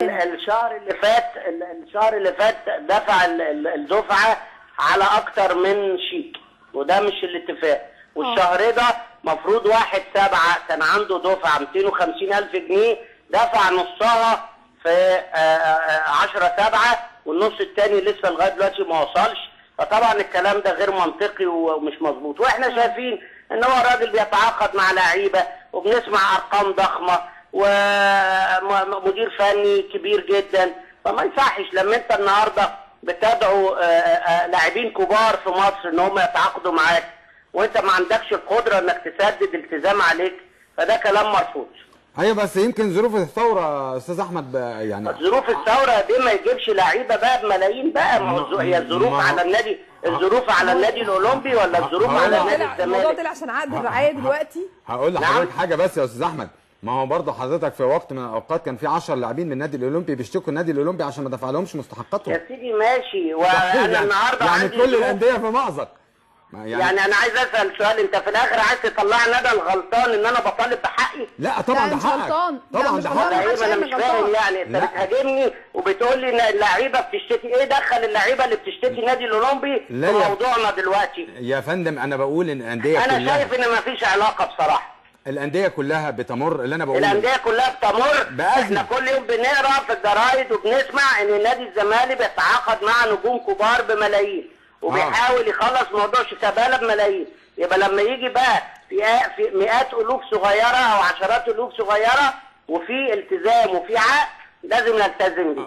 الشهر اللي فات دفع الدفعه على اكتر من شيك، وده مش الاتفاق. والشهر ده مفروض 1/7 كان عنده دفعه 250,000 جنيه، دفع نصها في 10/7 والنص الثاني لسه لغايه دلوقتي ما وصلش. فطبعا الكلام ده غير منطقي ومش مظبوط، واحنا شايفين ان هو الراجل بيتعاقد مع لعيبه وبنسمع ارقام ضخمه ومدير فني كبير جدا. فما يصحش لما انت النهارده بتدعو لاعبين كبار في مصر ان هم يتعاقدوا معاك وانت ما عندكش القدره انك تسدد التزام عليك، فده كلام مرفوض. ايوه بس يمكن ظروف الثوره استاذ احمد يعني ظروف الثوره دي ما يجيبش لعيبه بقى بملايين بقى. هي الظروف على النادي، الظروف على النادي الاولمبي ولا الظروف على نادي الزمالك؟ الموضوع طلع عشان عقد الرعايه دلوقتي. هقول لحضرتك حاجه بس يا استاذ احمد، ما هو برضه حضرتك في وقت من الاوقات كان في 10 لاعبين من النادي الاولمبي بيشتكوا النادي الاولمبي عشان ما دفعلهمش مستحقاتهم. يا سيدي ماشي، وانا النهارده يعني كل الانديه في مأزق. يعني انا عايز اسال سؤال، انت في الاخر عايز تطلعني انا الغلطان ان انا بطالب بحقي؟ لا طبعا ده حقك، طبعا ده حقك. انا مش فاهم يعني، انت بتهاجمني وبتقول لي ان اللعيبه بتشتكي. ايه دخل اللعيبه اللي بتشتكي النادي الاولمبي في موضوعنا دلوقتي؟ يا فندم انا بقول ان الانديه كلها، انا شايف ان مفيش علاقه بصراحه. الانديه كلها بتمر، اللي انا بقوله الانديه كلها بتمر بأزمة. احنا كل يوم بنقرا في الجرايد وبنسمع ان نادي الزمالك بيتعاقد مع نجوم كبار بملايين وبيحاول يخلص موضوع شيكابالا بملايين. يبقى لما يجي بقى في مئات الوف صغيره او عشرات الوف صغيره وفي التزام وفي عقد لازم نلتزم بيه.